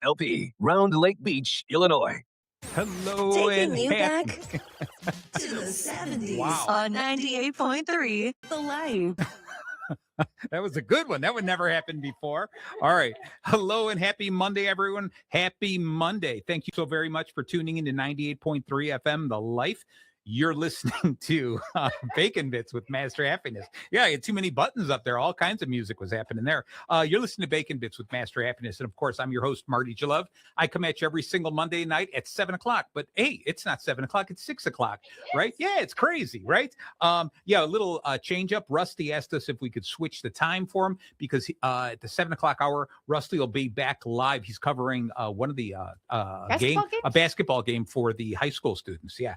LP, Round Lake Beach, Illinois. Hello Taking and you back happy. to the 70s Wow. on 98.3 The Life. That was a good one. That would never happen before. All right. Hello and happy Monday, everyone. Happy Monday. Thank you so very much for tuning in to 98.3 FM, The Life. You're listening to Bacon Bits with Master Happiness. Yeah, I had too many buttons up there. All kinds of music was happening there. You're listening to Bacon Bits with Master Happiness. And of course, I'm your host, Marty Jalove. I come at you every single Monday night at 7 o'clock. But hey, it's not 7 o'clock. It's 6 o'clock, right? Yeah, it's crazy, right? Yeah, a little change up. Rusty asked us if we could switch the time for him because at the 7 o'clock hour, Rusty will be back live. He's covering one of the a basketball game for the high school students. Yeah.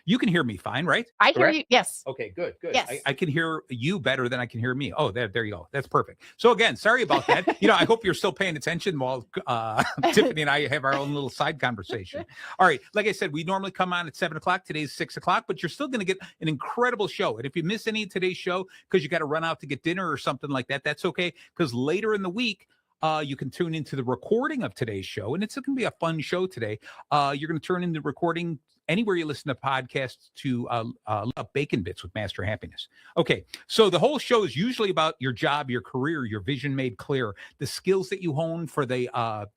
You can hear me fine, right? I hear you. Yes. Okay, good. Yes. I can hear you better than I can hear me. Oh, there you go. That's perfect. So again, sorry about that. I hope you're still paying attention while Tiffany and I have our own little side conversation. All right. Like I said, we normally come on at 7 o'clock. Today's 6 o'clock, but you're still going to get an incredible show. And if you miss any of today's show because you got to run out to get dinner or something like that, that's okay. Because later in the week, you can tune into the recording of today's show, and it's going to be a fun show today. You're going to turn in the recording anywhere you listen to podcasts to Bacon Bits with Master Happiness. Okay, so the whole show is usually about your job, your career, your vision made clear, the skills that you hone for the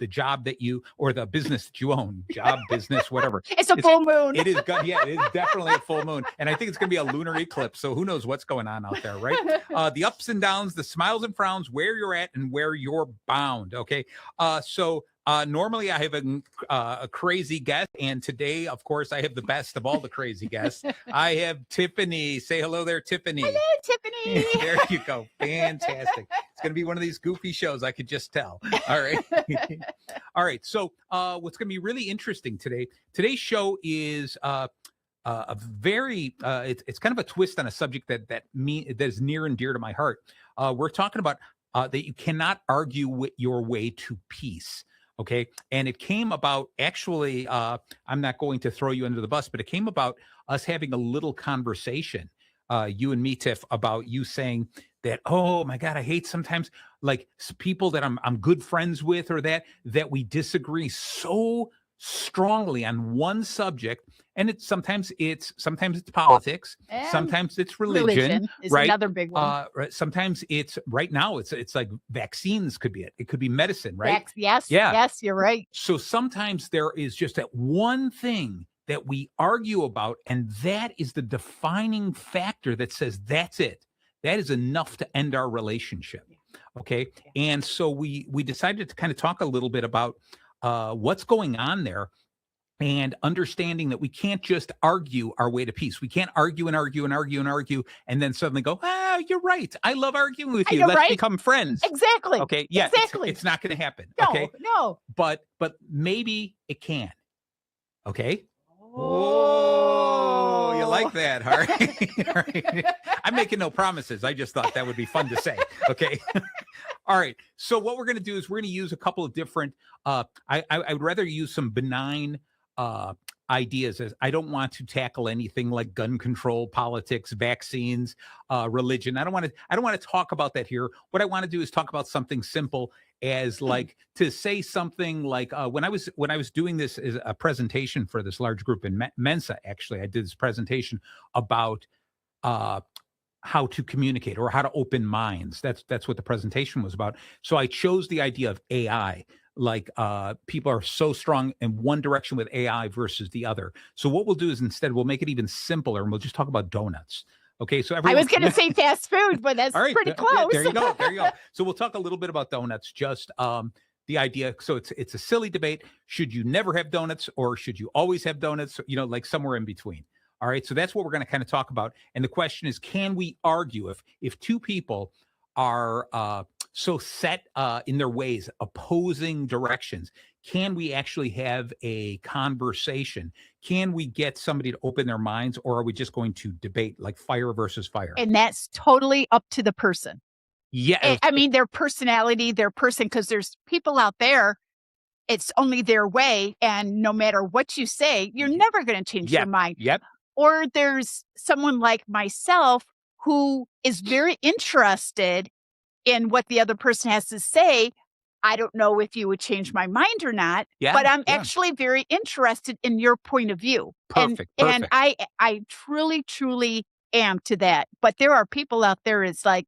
job that you, or the business that you own, job, business, whatever. It's a full moon. It is good. Yeah, it is definitely a full moon. And I think it's going to be a lunar eclipse, so who knows what's going on out there, right? The ups and downs, the smiles and frowns, where you're at and where you're bound, okay? Normally I have a crazy guest, and today, of course, I have the best of all the crazy guests. I have Tiffany. Say hello there, Tiffany. Hello, Tiffany. There you go. Fantastic. It's going to be one of these goofy shows. I could just tell. All right. All right. So what's going to be really interesting today, today's show is a very, it's kind of a twist on a subject that is near and dear to my heart. We're talking about that you cannot argue your way to peace. Okay. And it came about actually, I'm not going to throw you under the bus, but it came about us having a little conversation, you and me, Tiff, about you saying that, oh my God, I hate sometimes like people that I'm good friends with or that we disagree so strongly on one subject. And sometimes it's politics, And sometimes it's religion is right? another big one. Sometimes it's right now it's like vaccines could be it could be medicine, right? Yes, Yeah. yes, you're right. So sometimes there is just that one thing that we argue about, and that is the defining factor that says that's it. That is enough to end our relationship. Okay. And so we decided to kind of talk a little bit about what's going on there, and understanding that we can't just argue our way to peace. We can't argue and argue and argue and argue and then suddenly go, you're right. I love arguing with you. You're Let's right. become friends. Exactly. Okay. Yeah. Exactly. It's not going to happen. No, Okay. no. But maybe it can. Okay. Oh, You like that, all right? All right. I'm making no promises. I just thought that would be fun to say. Okay. All right. So what we're going to do is we're going to use a couple of different, I would rather use some benign ideas, as I don't want to tackle anything like gun control, politics, vaccines, religion. I don't want to talk about that here. What I want to do is talk about something simple, as like to say something like when I was doing this as a presentation for this large group in Mensa. Actually, I did this presentation about how to communicate or how to open minds. That's what the presentation was about. So I chose the idea of AI. Like people are so strong in one direction with AI versus the other. So what we'll do is instead we'll make it even simpler, and we'll just talk about donuts. Okay, so I was going to say fast food, but that's pretty close. Yeah, there you go. So we'll talk a little bit about donuts. Just the idea. So it's a silly debate. Should you never have donuts, or should you always have donuts? Like somewhere in between. All right. So that's what we're going to kind of talk about. And the question is, can we argue if two people are so set in their ways, opposing directions? Can we actually have a conversation? Can we get somebody to open their minds, or are we just going to debate like fire versus fire? And that's totally up to the person. Yeah. I mean, their personality, their person, because there's people out there, it's only their way. And no matter what you say, you're never going to change your mind. Yep. Or there's someone like myself who is very interested in what the other person has to say, I don't know if you would change my mind or not, Yeah, but I'm yeah. actually very interested in your point of view. Perfect, And perfect. I truly, truly am to that. But there are people out there, it's like,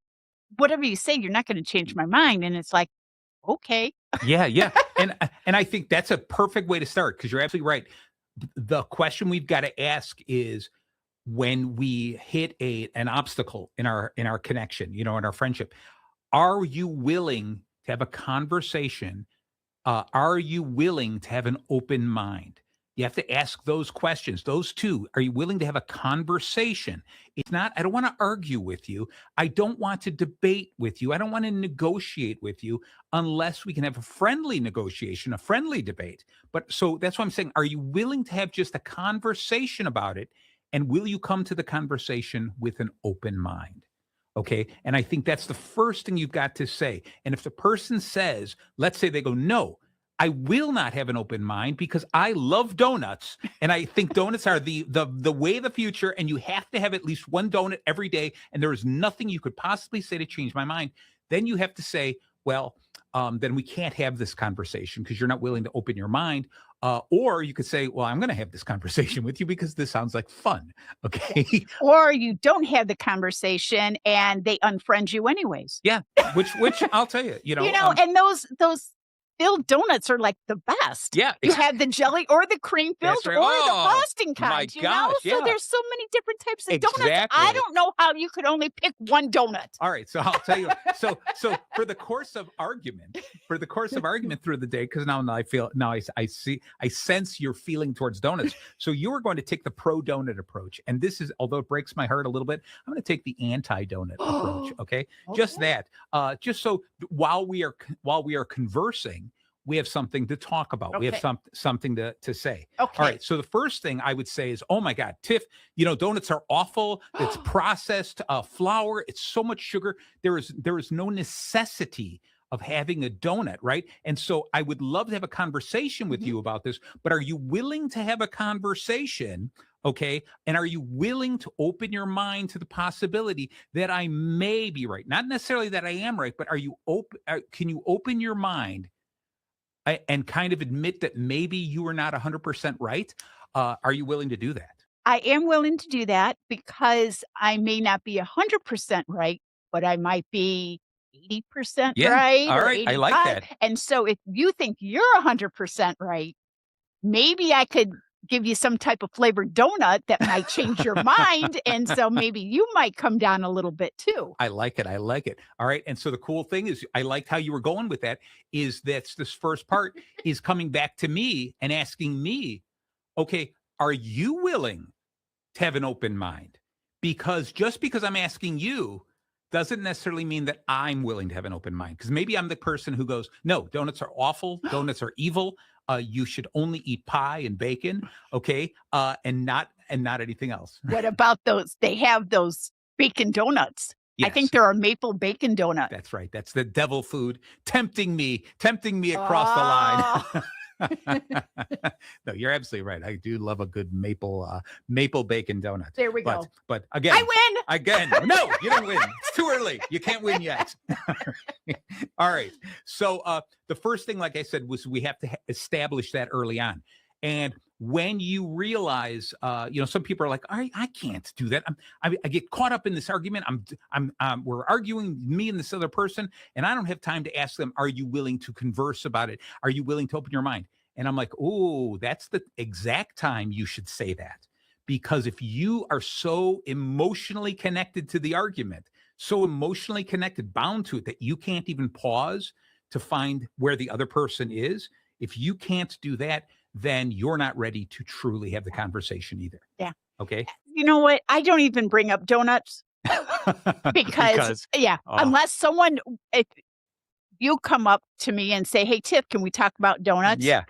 whatever you say, you're not going to change my mind. And it's like, okay. Yeah, yeah. And I think that's a perfect way to start because you're absolutely right. The question we've got to ask is when we hit an obstacle in our connection, in our friendship, are you willing to have a conversation? Are you willing to have an open mind? You have to ask those questions. Those two. Are you willing to have a conversation? It's not, I don't want to argue with you. I don't want to debate with you. I don't want to negotiate with you unless we can have a friendly negotiation, a friendly debate. But so that's why I'm saying, are you willing to have just a conversation about it? And will you come to the conversation with an open mind? Okay. And I think that's the first thing you've got to say. And if the person says, let's say they go, no, I will not have an open mind because I love donuts. And I think donuts are the way of the future. And you have to have at least one donut every day. And there is nothing you could possibly say to change my mind. Then you have to say, well, then we can't have this conversation because you're not willing to open your mind. Or you could say, well, I'm going to have this conversation with you because this sounds like fun. Okay. Or you don't have the conversation and they unfriend you anyways. Yeah. Which I'll tell you, And those filled donuts are like the best. Yeah. You have the jelly or the cream filled That's right. or the Oh, frosting my kind, gosh, So yeah. there's so many different types of donuts. Exactly. I don't know how you could only pick one donut. All right, so I'll tell you. So for the course of argument through the day, because I sense your feeling towards donuts. So you are going to take the pro donut approach, and this is, although it breaks my heart a little bit, I'm going to take the anti donut approach. Okay, just that. Just so while we are conversing, we have something to talk about. We have something to say. Okay. All right. So the first thing I would say is, oh my God, Tiff, donuts are awful. It's processed flour. It's so much sugar. There is no necessity of having a donut, right? And so I would love to have a conversation with you about this, but are you willing to have a conversation? Okay. And are you willing to open your mind to the possibility that I may be right? Not necessarily that I am right, but can you open your mind and kind of admit that maybe you are not 100% right? Are you willing to do that? I am willing to do that because I may not be 100% right, but I might be 80% Yeah. right All or right. I like 85. that. And so if you think you're 100% right, maybe I could give you some type of flavored donut that might change your mind. And so maybe you might come down a little bit too. I like it. I like it. All right. And so the cool thing is, I liked how you were going with that, is that's this first part is coming back to me and asking me, okay, are you willing to have an open mind? Because just because I'm asking you doesn't necessarily mean that I'm willing to have an open mind. Because maybe I'm the person who goes, no, donuts are awful. Donuts are evil. You should only eat pie and bacon. Okay. And not anything else. What about those? They have those bacon donuts. I Yes. think there are maple bacon donuts. That's right. That's the devil food tempting me across the line. No, you're absolutely right. I do love a good maple bacon donut. There we go. But again, I win. Again, no, you didn't win. It's too early. You can't win yet. All right. So the first thing, like I said, was we have to establish that early on. And when you realize, some people are like, I can't do that. I get caught up in this argument. We're arguing, me and this other person, and I don't have time to ask them, are you willing to converse about it? Are you willing to open your mind? And I'm like, oh, that's the exact time you should say that. Because if you are so emotionally connected to the argument, so emotionally connected, bound to it, that you can't even pause to find where the other person is, if you can't do that, then you're not ready to truly have the conversation either. Yeah. Okay. You know what? I don't even bring up donuts because unless if you come up to me and say, hey, Tiff, can we talk about donuts? Yeah.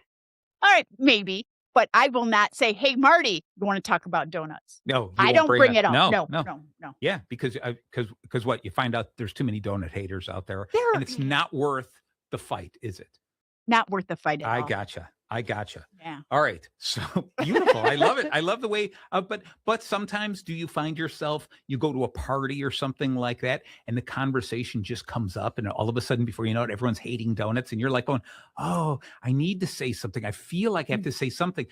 All right, maybe. But I will not say, hey, Marty, you want to talk about donuts? No, I don't bring it up. No. No. Yeah, because what? You find out there's too many donut haters out there, There and it's not worth the fight, is it? Not worth the fight at I all. gotcha. I gotcha. Yeah. All right. So beautiful. I love it. I love the way, but sometimes do you find yourself, you go to a party or something like that, and the conversation just comes up, and all of a sudden, before you know it, everyone's hating donuts, and you're like going, oh, I need to say something. I feel like I have to say something.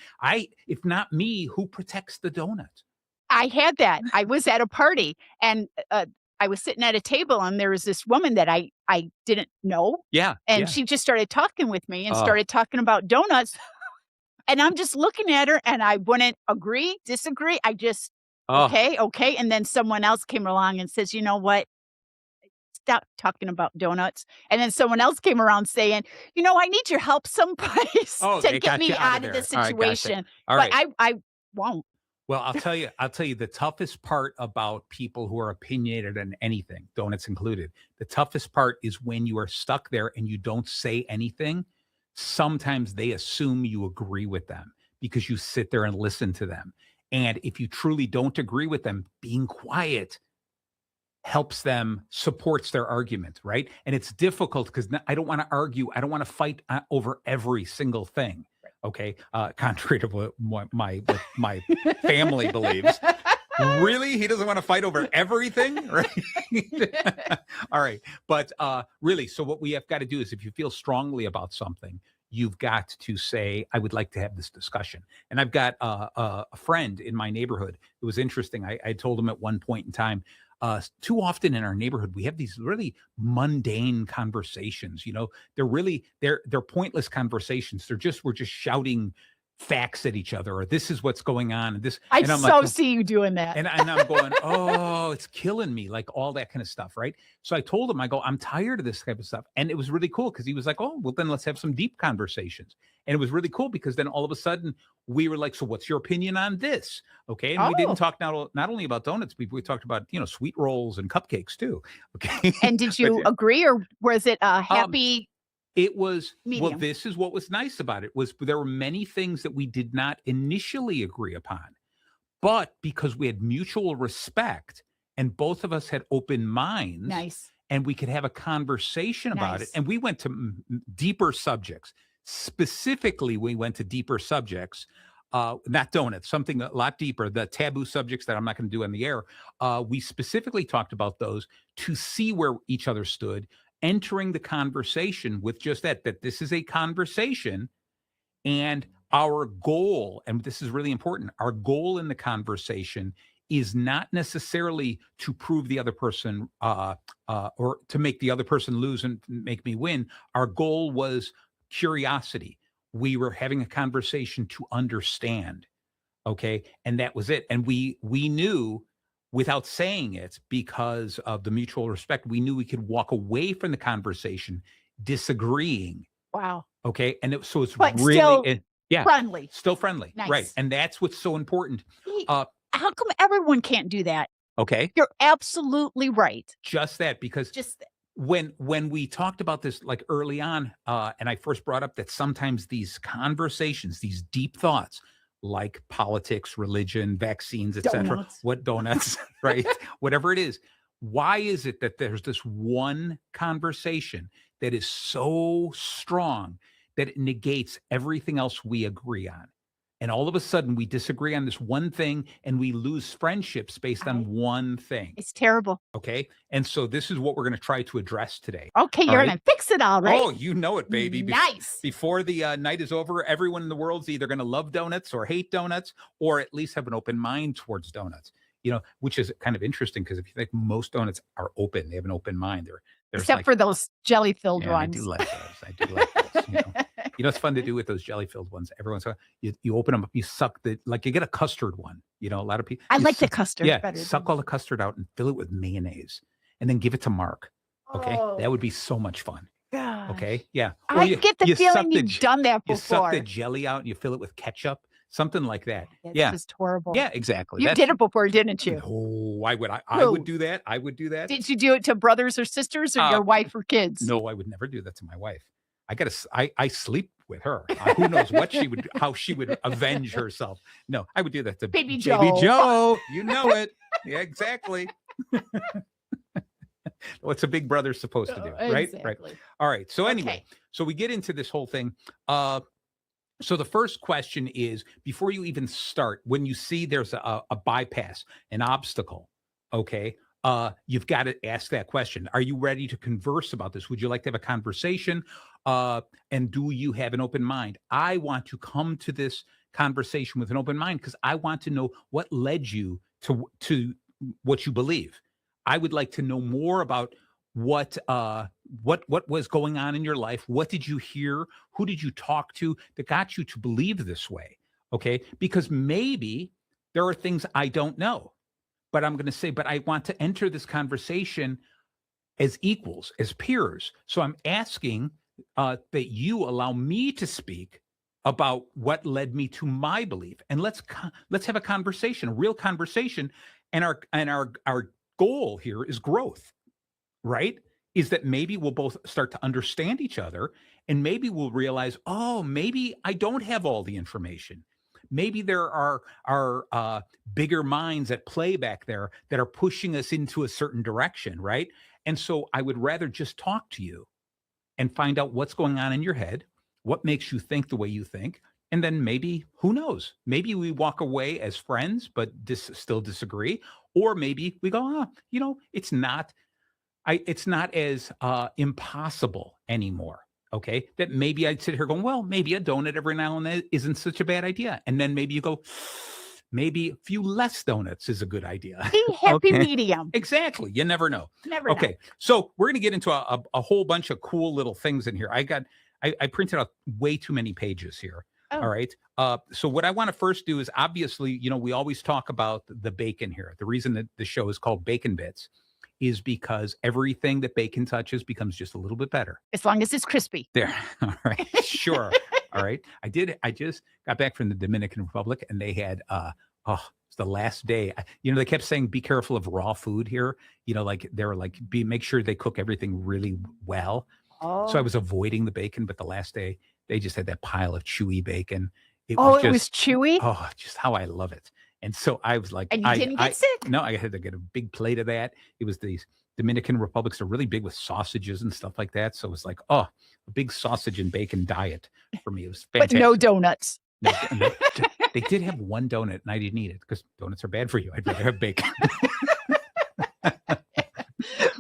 If not me, who protects the donut? I had that. I was at a party and I was sitting at a table and there was this woman that I didn't know. Yeah. And Yeah. she just started talking with me and Oh, started talking about donuts. And I'm just looking at her and I wouldn't agree, disagree. I just, oh, okay, okay. And then someone else came along and says, you know what? Stop talking about donuts. And then someone else came around saying, you know, I need your help someplace oh, to they get got me you out of of there. this All right. Gotcha. situation. All But right. I won't. Well, I'll tell you the toughest part about people who are opinionated on anything, donuts included. The toughest part is when you are stuck there and you don't say anything. Sometimes they assume you agree with them because you sit there and listen to them. And if you truly don't agree with them, being quiet helps them, supports their argument, right? And it's difficult because I don't want to argue. I don't want to fight over every single thing. Okay, contrary to what what my family believes. Really, he doesn't want to fight over everything, right? All right, but really, so what we have got to do is, if you feel strongly about something, you've got to say, "I would like to have this discussion." And I've got a friend in my neighborhood. It was interesting. I told him at one point in time. Too often in our neighborhood, we have these really mundane conversations. They're pointless conversations. We're just shouting facts at each other, or this is what's going on, and this. I And I'm so like, see you doing that. and I'm going, oh, it's killing me, like all that kind of stuff, right? So I told him, I go, I'm tired of this type of stuff, and it was really cool because he was like, oh, well, then let's have some deep conversations, and it was really cool because then all of a sudden we were like, so what's your opinion on this? Okay, and we didn't Oh. talk not only about donuts, we talked about sweet rolls and cupcakes too. Okay, And did But, you agree or was it a um, happy it was well. medium? This is what was nice about it was there were many things that we did not initially agree upon. But because we had mutual respect and both of us had open minds Nice. and we could have a conversation about it, Nice. and we went to deeper subjects. Specifically, we went to deeper subjects, not donuts, something a lot deeper, the taboo subjects that I'm not going to do on the air. We specifically talked about those to see where each other stood, entering the conversation with just that this is a conversation. And our goal, and this is really important, our goal in the conversation is not necessarily to prove the other person or to make the other person lose and make me win. Our goal was curiosity. We were having a conversation to understand. Okay. And that was it. And we knew without saying it, because of the mutual respect, we knew we could walk away from the conversation disagreeing. Wow. Okay. And so it's But really, still yeah, friendly. still friendly. Right. Nice. And that's what's so important. Hey, Uh, how come everyone can't do that? okay. You're absolutely right. Just that, because Just when we talked about this like early on, and I first brought up that sometimes these conversations, these deep thoughts, like politics, religion, vaccines, etc., donuts. what donuts, right? Whatever it is, why is it that there's this one conversation that is so strong that it negates everything else we agree on? And all of a sudden we disagree on this one thing and we lose friendships based on one thing. It's terrible. Okay. And so this is what we're going to try to address today. Okay, All you're right? gonna fix it all right. Oh, you know it, baby. Nice. Before the night is over, everyone in the world's either going to love donuts or hate donuts, or at least have an open mind towards donuts. Which is kind of interesting because if you think most donuts are open, they have an open mind. There's Except like, for those jelly-filled yeah, ones. I do like those. I do like those. It's fun to do with those jelly-filled ones. Every once in a while, you open them up, you suck you get a custard one. A lot of people. I you like the suck- custard Yeah, better. suck all the custard out and fill it with mayonnaise, and then give it to Mark. Okay, that would be so much fun. Gosh. Okay, yeah. Or I get the you suck feeling you've done that You suck the before. jelly out and you fill it with ketchup, something like that. That's Yeah, just horrible. yeah, exactly. You did it before, didn't you? Oh, I would. I Who? would do that. I would do that. Did you do it to brothers or sisters or your wife or kids? No, I would never do that to my wife. I sleep with her. Who knows how she would avenge herself. No, I would do that to Baby Baby Joe. Joe. You know it. Yeah, exactly. What's a big brother supposed to do, right? Right. Exactly. All right. So anyway, Okay. so we get into this whole thing. So the first question is, before you even start, when you see there's a bypass, an obstacle, okay, you've got to ask that question. Are you ready to converse about this? Would you like to have a conversation? And do you have an open mind? I want to come to this conversation with an open mind because I want to know what led you to what you believe. I would like to know more about what was going on in your life. What did you hear? Who did you talk to that got you to believe this way? Okay, because maybe there are things I don't know, but I'm going to say, but I want to enter this conversation as equals, as peers. So I'm asking that you allow me to speak about what led me to my belief, and let's have a conversation, a real conversation. And our goal here is growth, right? Is that maybe we'll both start to understand each other, and maybe we'll realize, oh, maybe I don't have all the information. Maybe there are bigger minds at play back there that are pushing us into a certain direction, right? And so I would rather just talk to you and find out what's going on in your head, what makes you think the way you think, and then maybe, who knows, maybe we walk away as friends, but still disagree, or maybe we go, it's not as impossible anymore. Okay, that maybe I'd sit here going, well, maybe a donut every now and then isn't such a bad idea, and then maybe you go, maybe a few less donuts is a good idea. Be happy Okay. medium. Exactly. You never know. Never know. Okay, so we're going to get into a whole bunch of cool little things in here. I printed out way too many pages here. Oh. All right. So what I want to first do is, obviously, we always talk about the bacon here. The reason that the show is called Bacon Bits is because everything that bacon touches becomes just a little bit better. As long as it's crispy. There. All right. Sure. All right. I just got back from the Dominican Republic, and they had it's the last day. They kept saying, be careful of raw food here. Like they were like, make sure they cook everything really well. Oh. So I was avoiding the bacon, but the last day they just had that pile of chewy bacon. It was chewy? Oh, just how I love it. And so I was like, and you didn't get sick? No, I had to get a big plate of that. It was these Dominican Republics are really big with sausages and stuff like that. So it was like, a big sausage and bacon diet for me. It was fantastic. But no donuts. No, they did have one donut, and I didn't eat it because donuts are bad for you. I'd rather have bacon.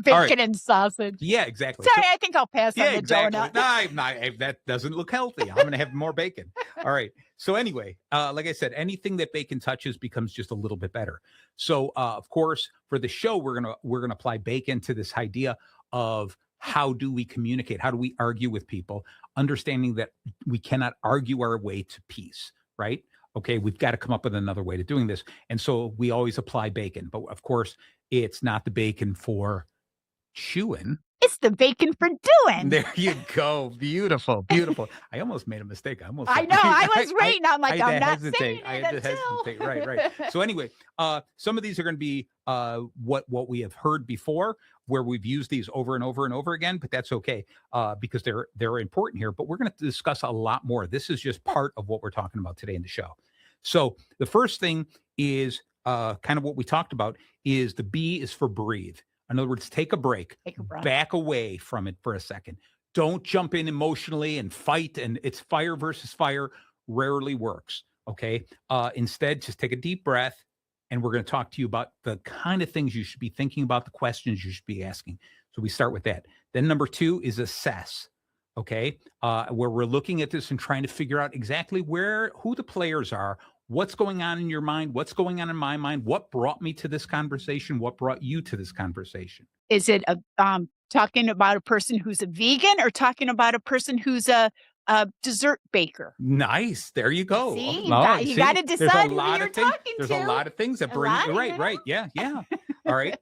Bacon and sausage. Yeah, exactly. Sorry, I think I'll pass on the exactly. donut. No, I'm not. That doesn't look healthy. I'm going to have more bacon. All right. So anyway, like I said, anything that bacon touches becomes just a little bit better. So of course, for the show, we're gonna apply bacon to this idea of how do we communicate? How do we argue with people? Understanding that we cannot argue our way to peace, right? Okay, we've got to come up with another way to doing this. And so we always apply bacon. But of course, it's not the bacon for chewing. It's the bacon for doing. There you go. Beautiful. Beautiful. I almost made a mistake. I know. I was waiting. I'm like, I'm not saying I it had to until. hesitate. Right. So anyway, some of these are going to be what we have heard before, where we've used these over and over and over again, but that's okay because they're important here. But we're going to discuss a lot more. This is just part of what we're talking about today in the show. So the first thing is kind of what we talked about is the B is for breathe. In other words, take a break, back away from it for a second. Don't jump in emotionally and fight. And it's fire versus fire rarely works. Okay. Instead, just take a deep breath. And we're going to talk to you about the kind of things you should be thinking about, the questions you should be asking. So we start with that. Then number 2 is assess. Okay. Where we're looking at this and trying to figure out exactly who the players are, what's going on in your mind, what's going on in my mind, what brought me to this conversation, what brought you to this conversation. Is it talking about a person who's a vegan or talking about a person who's a dessert baker? Nice. There you go. See, you got to decide who you're talking There's to. a lot of things that bring you. Right. Yeah. All right.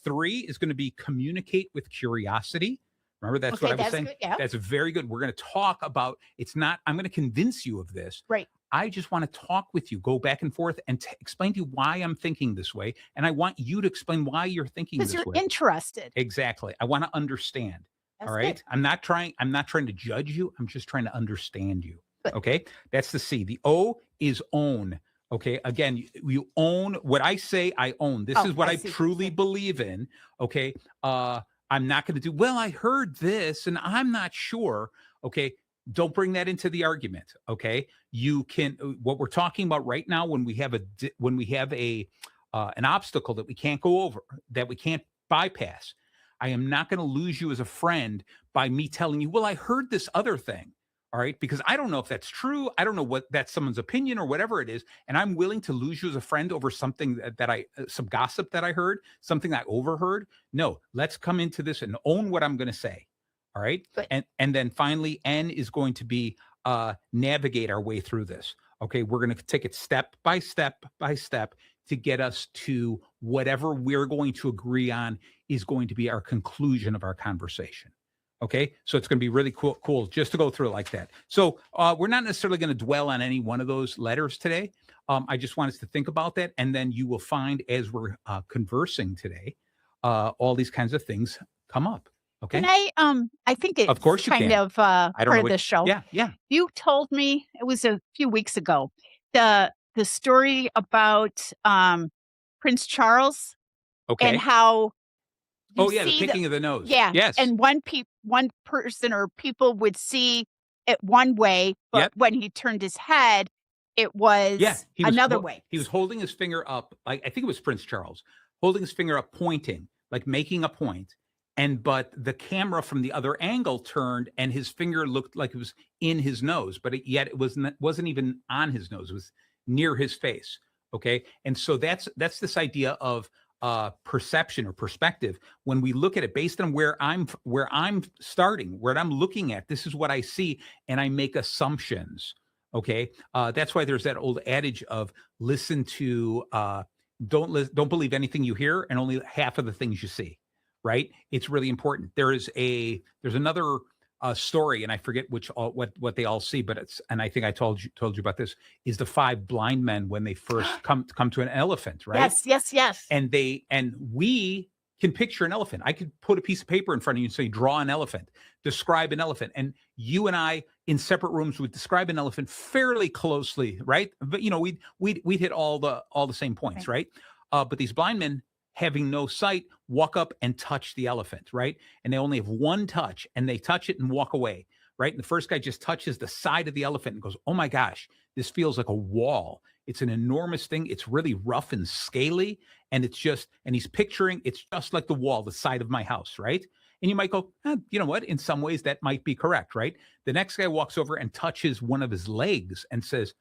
3 is going to be communicate with curiosity. Remember, that's what I was saying. Good, yeah. That's very good. We're going to talk about, I'm going to convince you of this. Right. I just want to talk with you, go back and forth and explain to you why I'm thinking this way. And I want you to explain why you're thinking this way. Because you're interested. Exactly. I want to understand. That's all right. Good. I'm not trying to judge you. I'm just trying to understand you. Good. Okay. That's the C. The O is own. Okay. Again, you own what I say, I own. This is what I truly believe in. Okay. I'm not going to do, well, I heard this and I'm not sure. Okay. Don't bring that into the argument. Okay. You can, what we're talking about right now, when we have an obstacle that we can't go over, that we can't bypass, I am not going to lose you as a friend by me telling you, well, I heard this other thing. All right. Because I don't know if that's true. I don't know what that's someone's opinion or whatever it is. And I'm willing to lose you as a friend over something some gossip that I heard, something I overheard. No, let's come into this and own what I'm going to say. All right. But- And then finally, N is going to be navigate our way through this. Okay. We're going to take it step by step by step to get us to whatever we're going to agree on is going to be our conclusion of our conversation. Okay, so it's going to be really cool just to go through it like that. So we're not necessarily going to dwell on any one of those letters today. I just want us to think about that, and then you will find as we're conversing today, all these kinds of things come up. Okay, Can I think it's Of course you kind can. of I don't part know of the show. Yeah. You told me, it was a few weeks ago, the story about Prince Charles Okay. and how you The see picking of the nose. yeah, Yes. and one person or people would see it one way, but Yep. when he turned his head, it was he was another way. He was holding his finger up, like I think it was Prince Charles, holding his finger up, pointing, like making a point. But the camera from the other angle turned, and his finger looked like it was in his nose, but yet it wasn't even on his nose. It was near his face. Okay, and so that's this idea of perception or perspective. When we look at it based on where I'm starting, where I'm looking at, this is what I see, and I make assumptions. Okay, that's why there's that old adage of listen to don't believe anything you hear, and only half of the things you see. Right? It's really important. There's another story, and I forget what they all see, but and I think I told you about this, is the 5 blind men when they first come to an elephant, right? Yes. And we can picture an elephant. I could put a piece of paper in front of you and say, draw an elephant, describe an elephant. And you and I in separate rooms would describe an elephant fairly closely, right? But we'd hit all the same points, right? But these blind men, having no sight, walk up and touch the elephant, right? And they only have one touch, and they touch it and walk away, right? And the first guy just touches the side of the elephant and goes, oh my gosh, this feels like a wall. It's an enormous thing. It's really rough and scaly. And he's picturing, it's just like the wall, the side of my house, right? And you might go, you know what? In some ways that might be correct, right? The next guy walks over and touches one of his legs and says,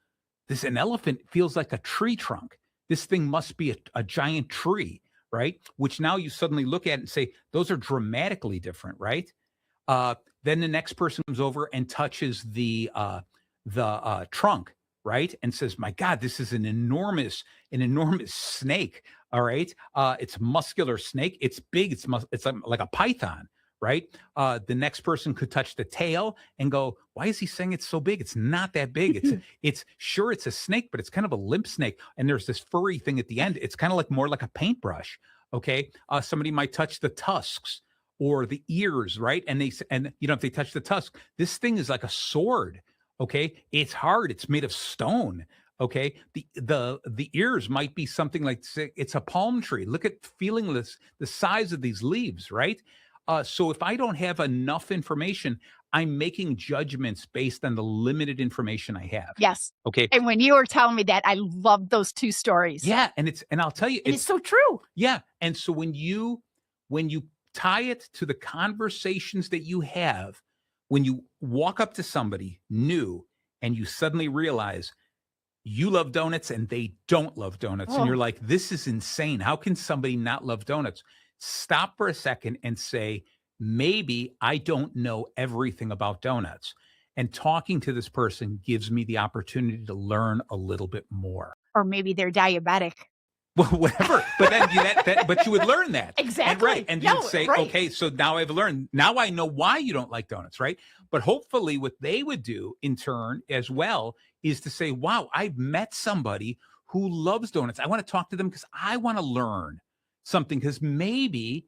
an elephant feels like a tree trunk. This thing must be a giant tree, right? Which now you suddenly look at and say, those are dramatically different, right? Then the next person comes over and touches the trunk, right? And says, my God, this is an enormous snake. All right. It's a muscular snake. It's big. It's like a python, right? The next person could touch the tail and go, why is he saying it's so big? It's not that big. It's sure it's a snake, but it's kind of a limp snake. And there's this furry thing at the end. It's kind of like more like a paintbrush. Okay. Somebody might touch the tusks or the ears, right? And if they touch the tusk, this thing is like a sword. Okay. It's hard. It's made of stone. Okay. The ears might be something like, it's a palm tree. Look at feeling the size of these leaves, right? So if I don't have enough information, I'm making judgments based on the limited information I have. Yes. Okay. And when you were telling me that, I love those 2 stories. Yeah. And I'll tell you, it's so true. Yeah. And so when you tie it to the conversations that you have, when you walk up to somebody new and you suddenly realize you love donuts and they don't love donuts, and you're like, this is insane. How can somebody not love donuts? Stop for a second and say, maybe I don't know everything about donuts. And talking to this person gives me the opportunity to learn a little bit more. Or maybe they're diabetic. Well, whatever. But then but you would learn that. Exactly. And you'd say, okay, so now I've learned. Now I know why you don't like donuts, right? But hopefully what they would do in turn as well is to say, wow, I've met somebody who loves donuts. I want to talk to them because I want to learn something, because maybe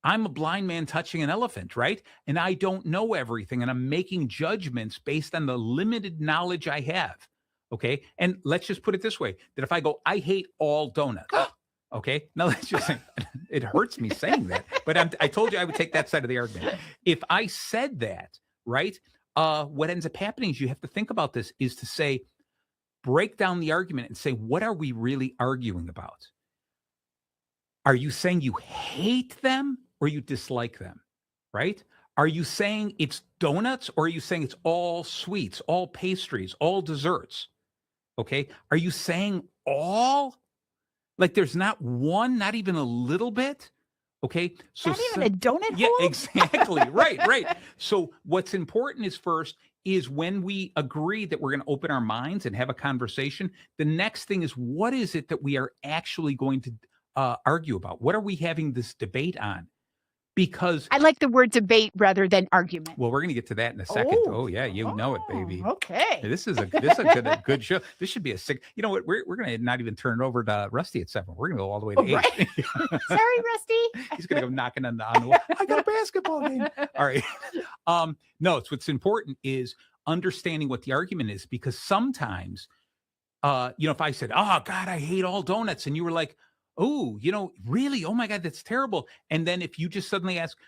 I'm a blind man touching an elephant, right? And I don't know everything, and I'm making judgments based on the limited knowledge I have. Okay. And let's just put it this way, that if I go, I hate all donuts, Okay. Now let's just say it hurts me saying that, but I told you I would take that side of the argument. If I said that, right, what ends up happening is you have to think about this is to say, break down the argument and say, what are we really arguing about? Are you saying you hate them or you dislike them, right? Are you saying it's donuts or are you saying it's all sweets, all pastries, all desserts? Okay. Are you saying all? Like there's not one, not even a little bit? Okay. So Not even a donut yeah, hole? exactly. Right. So what's important is first is when we agree that we're going to open our minds and have a conversation, the next thing is what is it that we are actually going to argue about? What are we having this debate on? Because I like the word debate rather than argument. well, we're going to get to that in a second. Oh. Oh yeah, you know it, baby. Okay. This is a good show. This should be a sick. You know what? We're going to not even turn it over to Rusty at 7. We're going to go all the way to 8. Right. Sorry, Rusty. He's going to go knocking on the wall. I got a basketball game. All right. No, it's what's important is understanding what the argument is because sometimes, if I said, "Oh God, I hate all donuts," and you were like, "Oh, really? Oh my God, that's terrible." And then if you just suddenly ask,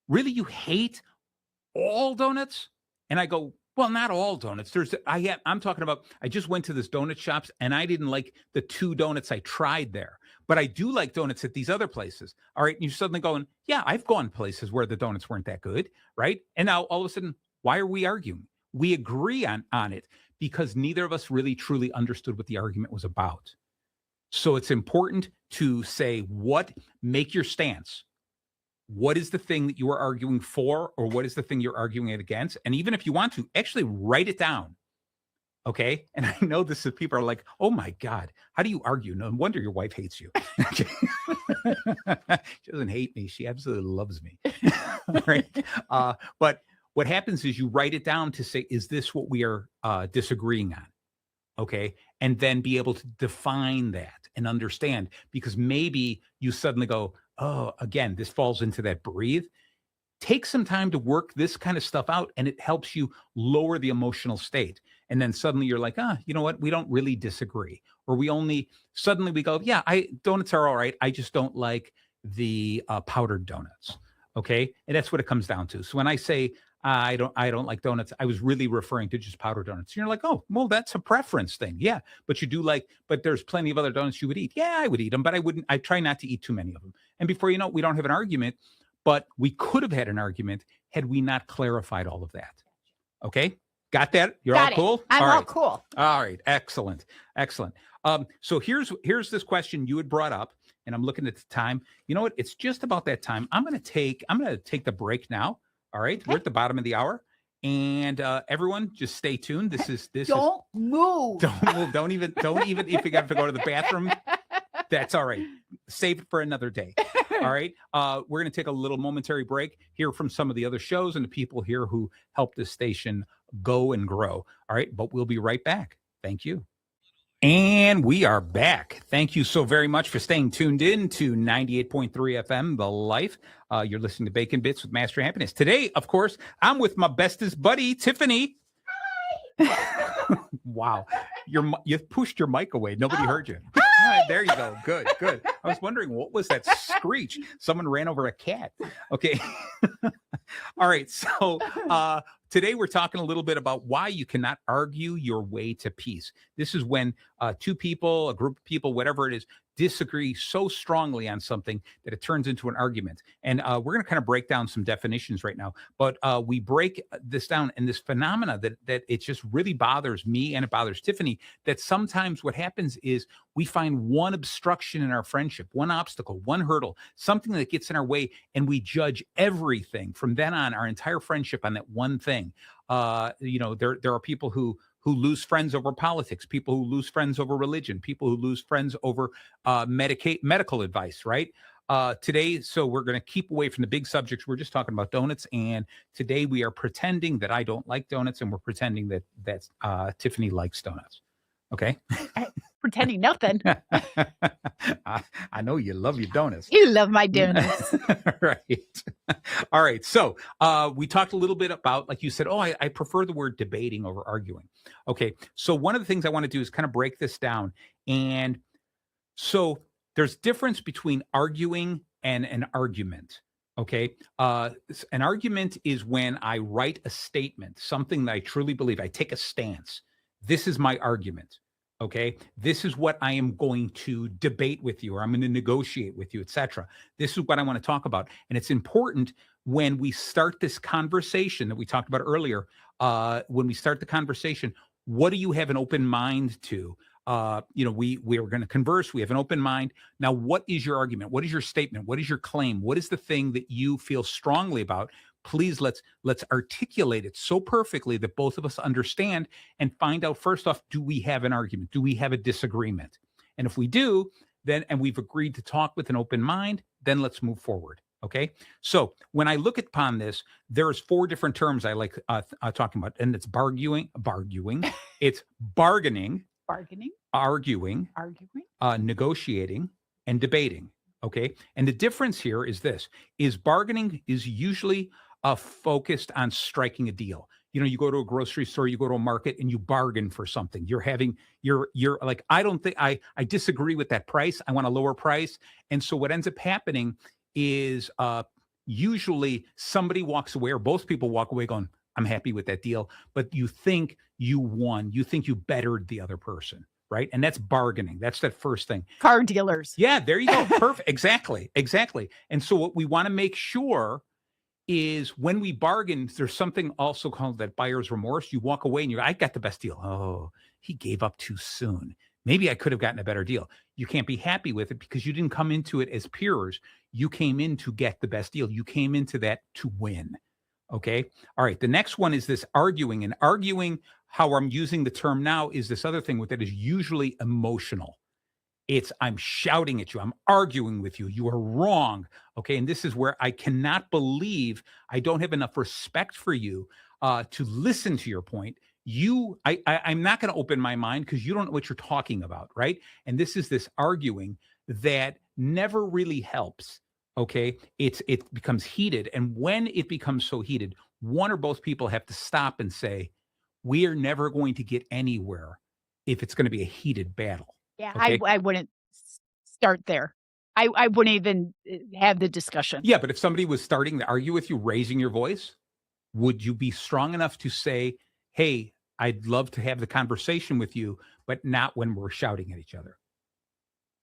"Really, you hate all donuts?" And I go, "Well, not all donuts. I'm talking about, I just went to this donut shops and I didn't like the 2 donuts I tried there, but I do like donuts at these other places." All right. And you're suddenly going, "Yeah, I've gone places where the donuts weren't that good." Right. And now all of a sudden, why are we arguing? We agree on it because neither of us really truly understood what the argument was about. So it's important to say make your stance. What is the thing that you are arguing for, or what is the thing you're arguing it against? And even if you want to, actually write it down. Okay. And I know people are like, "Oh my God, how do you argue? No wonder your wife hates you." Okay. She doesn't hate me. She absolutely loves me. Right. But what happens is you write it down to say, is this what we are disagreeing on? Okay. And then be able to define that and understand, because maybe you suddenly go, "Oh, again, this falls into that breathe." Take some time to work this kind of stuff out and it helps you lower the emotional state. And then suddenly you're like, you know what? We don't really disagree. Or suddenly we go, "Yeah, donuts are all right. I just don't like the powdered donuts." Okay. And that's what it comes down to. So when I say, I don't like donuts, I was really referring to just powdered donuts. And you're like, "Oh, well, that's a preference thing." Yeah. But but there's plenty of other donuts you would eat. Yeah, I would eat them, but I try not to eat too many of them. And before you know it, we don't have an argument, but we could have had an argument had we not clarified all of that. Okay. Got that? You're Got all cool? I'm all right. cool. All right. Excellent. So here's this question you had brought up, and I'm looking at the time. You know what? It's just about that time. I'm going to take the break now. All right. Okay. We're at the bottom of the hour. And everyone just stay tuned. Don't move. Don't move. Don't even if you got to go to the bathroom, that's all right. Save it for another day. All right. We're going to take a little momentary break, hear from some of the other shows and the people here who help this station go and grow. All right. But we'll be right back. Thank you. And we are back. Thank you so very much for staying tuned in to 98.3 FM, The Life. You're listening to Bacon Bits with Master Happiness. Today, of course, I'm with my bestest buddy, Tiffany. Hi. Wow. You pushed your mic away. Nobody heard you. Hi. There you go. Good. I was wondering, what was that screech? Someone ran over a cat. Okay. All right. So today we're talking a little bit about why you cannot argue your way to peace. This is when two people, a group of people, whatever it is, disagree so strongly on something that it turns into an argument. And we're going to kind of break down some definitions right now. But we break this down, and this phenomena that it just really bothers me and it bothers Tiffany, that sometimes what happens is we find one obstruction in our friendship, one obstacle, one hurdle, something that gets in our way, and we judge everything from then on, our entire friendship, on that one thing. There are people who lose friends over politics, people who lose friends over religion, people who lose friends over medical advice, right? Today, so we're going to keep away from the big subjects. We're just talking about donuts. And today we are pretending that I don't like donuts, and we're pretending that Tiffany likes donuts. Okay? Pretending nothing. I know you love your donuts. You love my donuts. Right. All right. So we talked a little bit about, like you said, I prefer the word debating over arguing. Okay. So one of the things I want to do is kind of break this down. And so there's difference between arguing and an argument. Okay. An argument is when I write a statement, something that I truly believe. I take a stance. This is my argument. Okay. This is what I am going to debate with you, or I'm going to negotiate with you, etc. This is what I want to talk about. And it's important when we start this conversation that we talked about earlier. When we start the conversation, what do you have an open mind to? We are going to converse. We have an open mind. Now, what is your argument? What is your statement? What is your claim? What is the thing that you feel strongly about? Please let's articulate it so perfectly that both of us understand and find out first off, do we have an argument? Do we have a disagreement? And if we do, then, and we've agreed to talk with an open mind, then let's move forward. Okay. So when I look upon this, there's 4 different terms I like talking about, and it's bargaining, it's bargaining, arguing, negotiating, and debating. Okay. And the difference here is this: is bargaining is usually focused on striking a deal. You go to a grocery store, you go to a market, and you bargain for something. You're like, I don't think I disagree with that price. I want a lower price. And so what ends up happening is usually somebody walks away, or both people walk away going, I'm happy with that deal. But you think you won. You think you bettered the other person. Right. And that's bargaining. That's that first thing. Car dealers. Yeah, there you go. Perfect. Exactly. And so what we want to make sure is when we bargain, there's something also called that buyer's remorse. You walk away and I got the best deal. Oh, he gave up too soon. Maybe I could have gotten a better deal. You can't be happy with it because you didn't come into it as peers. You came in to get the best deal. You came into that to win. Okay. All right. The next one is this arguing. And arguing, how I'm using the term now, is this other thing with it is usually emotional. It's I'm shouting at you. I'm arguing with you. You are wrong. Okay. And this is where I cannot believe I don't have enough respect for you to listen to your point. I'm not going to open my mind because you don't know what you're talking about. Right. And this is this arguing that never really helps. Okay. It becomes heated. And when it becomes so heated, one or both people have to stop and say, we are never going to get anywhere if it's going to be a heated battle. Yeah, okay? I wouldn't start there. I wouldn't even have the discussion. Yeah, but if somebody was starting to argue with you, raising your voice, would you be strong enough to say, hey, I'd love to have the conversation with you, but not when we're shouting at each other?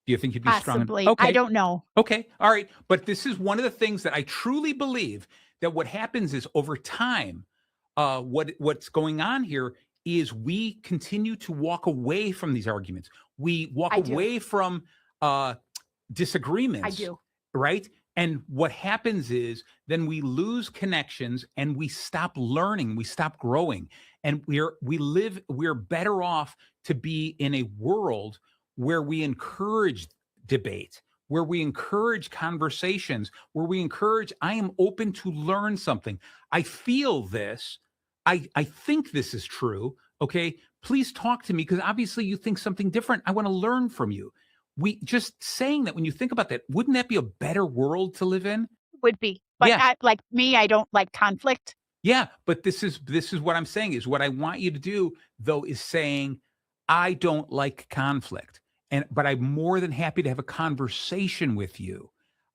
Do you think you'd be strong? Possibly. Okay. I don't know. Okay. All right. But this is one of the things that I truly believe that what happens is over time, what's going on here is we continue to walk away from these arguments. We walk away from disagreements. I do. Right. And what happens is then we lose connections and we stop learning, we stop growing. And we're better off to be in a world where we encourage debate, where we encourage conversations, where we encourage, I am open to learn something. I feel this. I think this is true. Okay. Please talk to me because obviously you think something different. I want to learn from you. We just saying that, when you think about that, wouldn't that be a better world to live in? Would be. But Yeah. like me, I don't like conflict. Yeah. But this is what I'm saying is what I want you to do, though, is saying, I don't like conflict. But I'm more than happy to have a conversation with you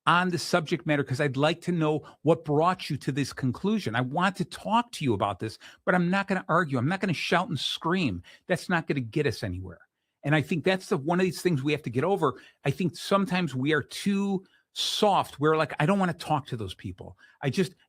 on the subject matter because I'd like to know what brought you to this conclusion. I want to talk to you about this, but I'm not going to argue. I'm not going to shout and scream. That's not going to get us anywhere. And I think that's one of these things we have to get over. I think sometimes we are too soft. We're like, I don't want to talk to those people.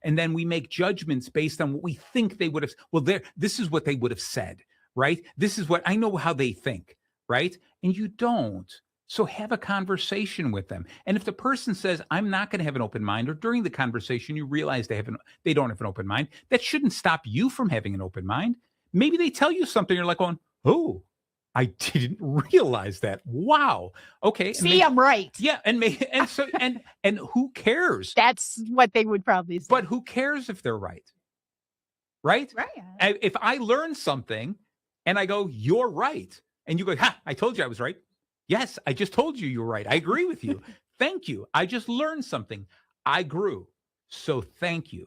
And then we make judgments based on what we think they would have. Well, this is what they would have said, right? This is what I know how they think, right? And you don't. So have a conversation with them. And if the person says, I'm not going to have an open mind, or during the conversation, you realize they don't have an open mind, that shouldn't stop you from having an open mind. Maybe they tell you something, you're like going, oh, I didn't realize that. Wow. Okay. See, I'm right. Yeah. And who cares? That's what they would probably say. But who cares if they're right? Right? Right. If I learn something and I go, you're right. And you go, ha, I told you I was right. Yes, I just told you were right. I agree with you. Thank you. I just learned something. I grew. So thank you.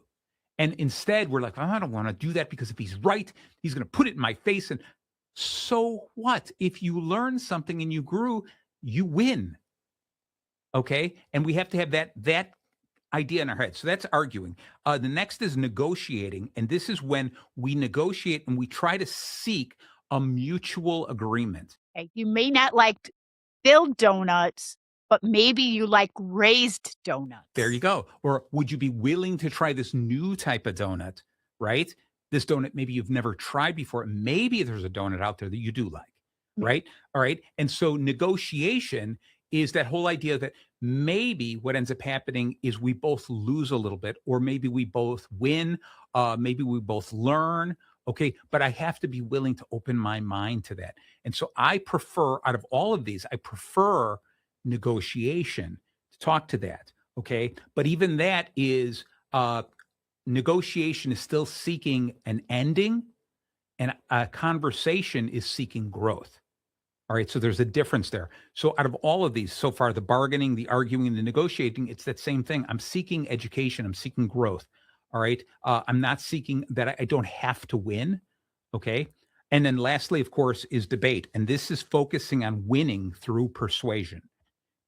And instead, we're like, I don't want to do that because if he's right, he's going to put it in my face. And so what? If you learn something and you grew, you win. Okay. And we have to have that idea in our head. So that's arguing. The next is negotiating. And this is when we negotiate and we try to seek a mutual agreement. Okay, you may not like filled donuts, but maybe you like raised donuts. There you go. Or would you be willing to try this new type of donut, right? This donut maybe you've never tried before. Maybe there's a donut out there that you do like, right? All right. And so negotiation is that whole idea that maybe what ends up happening is we both lose a little bit, or maybe we both win, maybe we both learn. Okay. But I have to be willing to open my mind to that. And so I prefer, out of all of these, I prefer negotiation to talk to that. Okay. But even that is, negotiation is still seeking an ending, and a conversation is seeking growth. All right. So there's a difference there. So out of all of these so far, the bargaining, the arguing, the negotiating, it's that same thing. I'm seeking education. I'm seeking growth. All right. I'm not seeking that I don't have to win. Okay. And then lastly, of course, is debate. And this is focusing on winning through persuasion.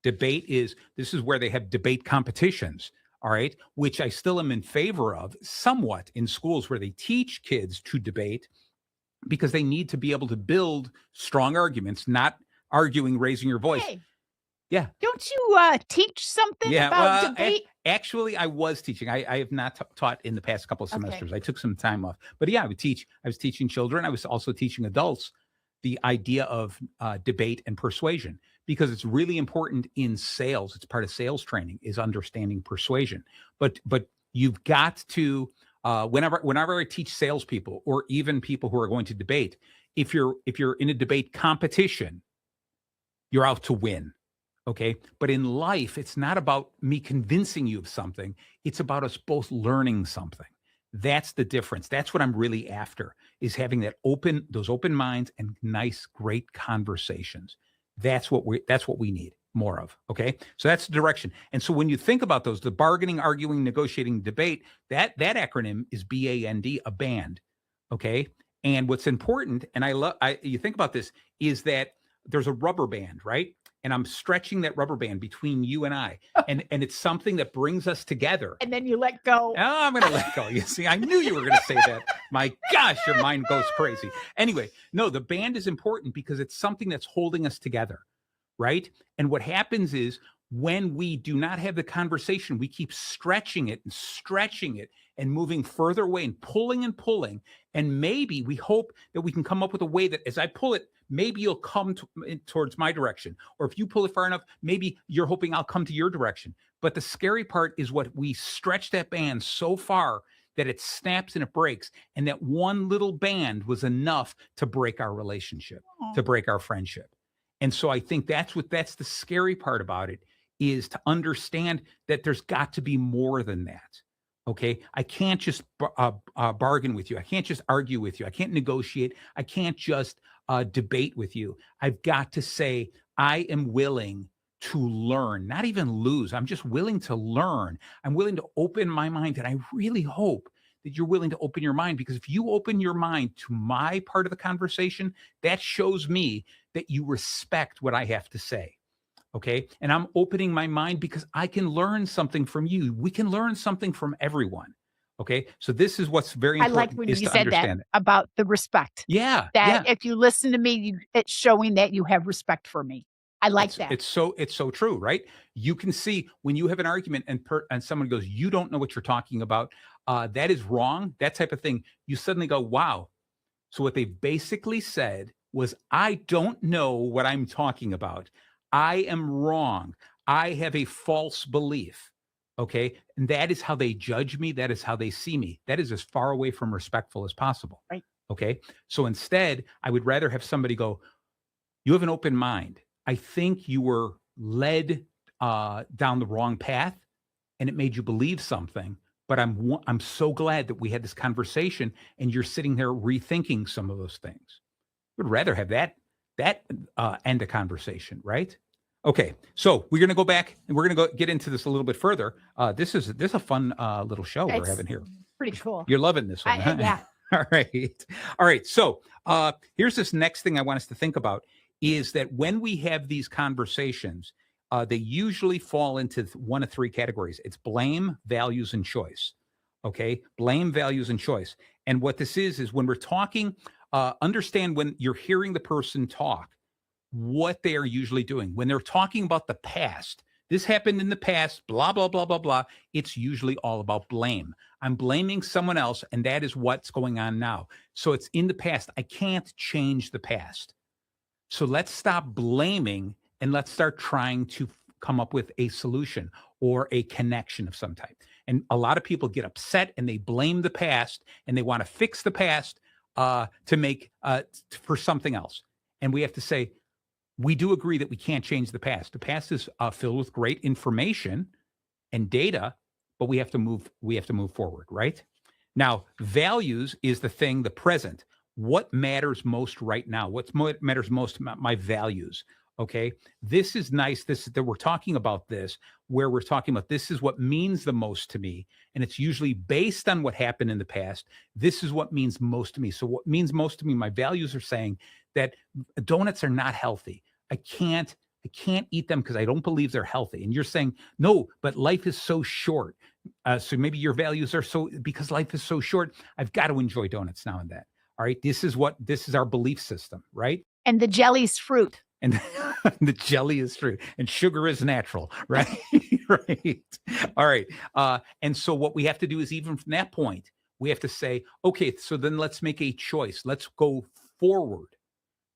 This is where they have debate competitions. All right. Which I still am in favor of somewhat in schools where they teach kids to debate, because they need to be able to build strong arguments, not arguing, raising your voice. Hey, Yeah. don't you teach something about debate? Actually, I was teaching. I have not taught in the past couple of semesters. I took some time off. But yeah, I was teaching children. I was also teaching adults the idea of debate and persuasion, because it's really important in sales. It's part of sales training, is understanding persuasion. But you've got to, whenever I teach salespeople, or even people who are going to debate, if you're in a debate competition, you're out to win. Okay. But in life, it's not about me convincing you of something. It's about us both learning something. That's the difference. That's what I'm really after, is having those open minds and nice, great conversations. That's what we need more of. Okay. So that's the direction. And so when you think about those, the bargaining, arguing, negotiating, debate, that acronym is BAND, a band. Okay. And what's important, and you think about this, is that there's a rubber band, right? And I'm stretching that rubber band between you and I, and it's something that brings us together. And then you let go. Oh, I'm going to let go. You see, I knew you were going to say that. My gosh, your mind goes crazy. Anyway, no, the band is important because it's something that's holding us together, right? And what happens is, when we do not have the conversation, we keep stretching it and moving further away and pulling. And maybe we hope that we can come up with a way that as I pull it, maybe you'll come towards my direction. Or if you pull it far enough, maybe you're hoping I'll come to your direction. But the scary part is what we stretch that band so far that it snaps and it breaks. And that one little band was enough to break our relationship, to break our friendship. And so I think that's the scary part about it, is to understand that there's got to be more than that. Okay. I can't just bargain with you. I can't just argue with you. I can't negotiate. I can't just debate with you. I've got to say, I am willing to learn, not even lose. I'm just willing to learn. I'm willing to open my mind. And I really hope that you're willing to open your mind, because if you open your mind to my part of the conversation, that shows me that you respect what I have to say. Okay. And I'm opening my mind because I can learn something from you. We can learn something from everyone. Okay. So this is what's very important. I like when you said that about the respect. Yeah. That if you listen to me, it's showing that you have respect for me. I like that. It's so true, right? You can see when you have an argument and someone goes, you don't know what you're talking about. That is wrong. That type of thing. You suddenly go, wow. So what they basically said was, I don't know what I'm talking about. I am wrong. I have a false belief. Okay. And that is how they judge me. That is how they see me. That is as far away from respectful as possible. Right. Okay. So instead, I would rather have somebody go, you have an open mind. I think you were led down the wrong path and it made you believe something. But I'm so glad that we had this conversation and you're sitting there rethinking some of those things. I would rather have that end a conversation, right? Okay, so we're going to go back and we're going to get into this a little bit further. This is a fun little show we're having here. Pretty cool. You're loving this one, huh? Yeah. All right. So here's this next thing I want us to think about, is that when we have these conversations, they usually fall into one of three categories. It's blame, values, and choice. Okay. Blame, values, and choice. And what this is when we're talking, understand when you're hearing the person talk, what they are usually doing. When they're talking about the past, this happened in the past, blah, blah, blah, blah, blah. It's usually all about blame. I'm blaming someone else, and that is what's going on now. So it's in the past. I can't change the past. So let's stop blaming and let's start trying to come up with a solution or a connection of some type. And a lot of people get upset and they blame the past and they want to fix the past to make for something else. And we have to say, we do agree that we can't change the past. The past is filled with great information and data, but we have to move forward, right? Now, values is the thing, the present. What matters most right now? What matters most about my values? Okay. This is nice. That we're talking about this, where we're talking about this is what means the most to me. And it's usually based on what happened in the past. This is what means most to me. So what means most to me, my values are saying that donuts are not healthy. I can't eat them because I don't believe they're healthy. And you're saying, no, but life is so short. So maybe your values are because life is so short, I've got to enjoy donuts now and then. All right. This is our belief system, right? And the jelly's fruit. And the jelly is fruit and sugar is natural, right? Right. All right. And so what we have to do is, even from that point, we have to say, okay, so then let's make a choice. Let's go forward.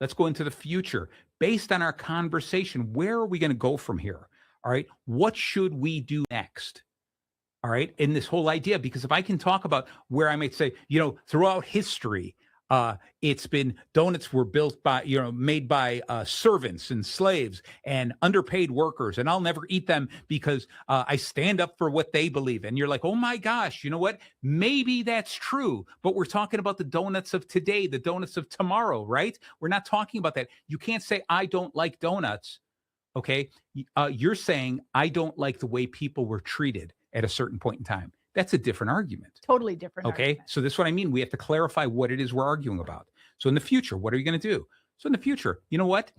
Let's go into the future based on our conversation. Where are we going to go from here? All right. What should we do next? All right. In this whole idea, because if I can talk about where I might say, throughout history, it's been donuts were built by, made by servants and slaves and underpaid workers. And I'll never eat them because I stand up for what they believe. And you're like, oh my gosh, you know what? Maybe that's true. But we're talking about the donuts of today, the donuts of tomorrow, right? We're not talking about that. You can't say, I don't like donuts. Okay. You're saying, I don't like the way people were treated at a certain point in time. That's a different argument. Totally different. Okay. Argument. So this is what I mean. We have to clarify what it is we're arguing about. So in the future, what are you going to do? So in the future, you know what?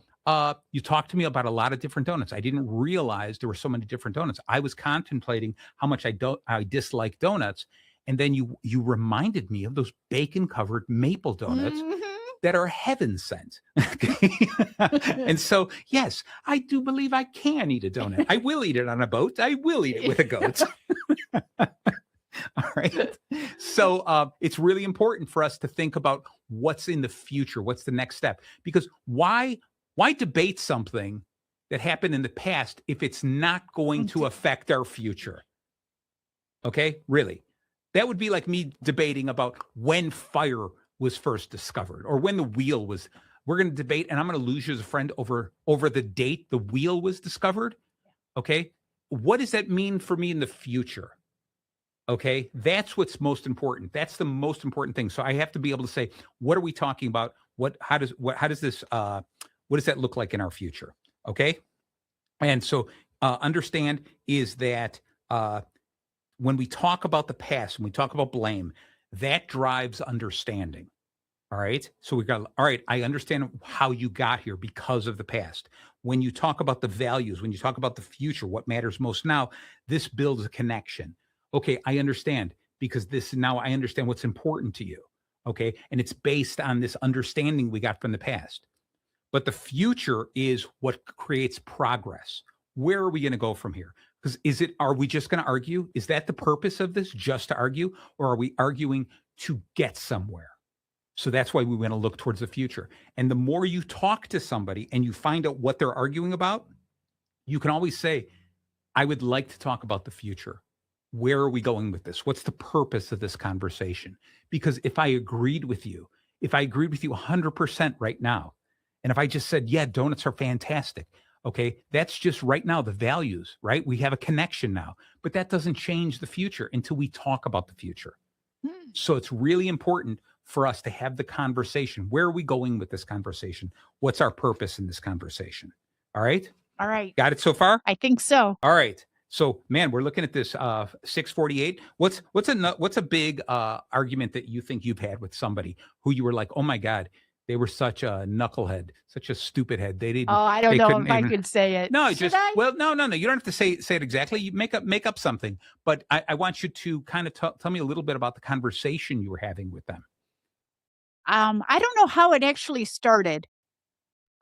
You talked to me about a lot of different donuts. I didn't realize there were so many different donuts. I was contemplating how much I dislike donuts. And then you reminded me of those bacon covered maple donuts that are heaven sent. Okay. And so, yes, I do believe I can eat a donut. I will eat it on a boat. I will eat it with a goat. All right. So it's really important for us to think about what's in the future. What's the next step? Because why debate something that happened in the past if it's not going to affect our future? Okay. Really. That would be like me debating about when fire was first discovered or when the wheel was. We're going to debate, and I'm going to lose you as a friend over the date the wheel was discovered. Okay. What does that mean for me in the future? Okay, that's what's most important. That's the most important thing. So I have to be able to say, what are we talking about? How does that look like in our future? Okay. And so understand is that when we talk about the past, when we talk about blame, that drives understanding. All right. So all right, I understand how you got here because of the past. When you talk about the values, when you talk about the future, what matters most now, this builds a connection. Okay, I understand because now I understand what's important to you. Okay. And it's based on this understanding we got from the past. But the future is what creates progress. Where are we going to go from here? Because are we just going to argue? Is that the purpose of this, just to argue? Or are we arguing to get somewhere? So that's why we want to look towards the future. And the more you talk to somebody and you find out what they're arguing about, you can always say, I would like to talk about the future. Where are we going with this? What's the purpose of this conversation? Because if I agreed with you 100% right now, and if I just said, yeah, donuts are fantastic. Okay. That's just right now the values, right? We have a connection now, but that doesn't change the future until we talk about the future. So it's really important for us to have the conversation. Where are we going with this conversation? What's our purpose in this conversation? All right. All right. Got it so far? I think so. All right. So, man, we're looking at this 648. What's a big argument that you think you've had with somebody who you were like, oh my God, They were such a knucklehead, such a stupid head. They Oh, didn't. I don't They know couldn't if I even. could say it. No, Should just I? well, no. You don't have to say it exactly. You make up something. But I want you to kind of tell me a little bit about the conversation you were having with them. I don't know how it actually started,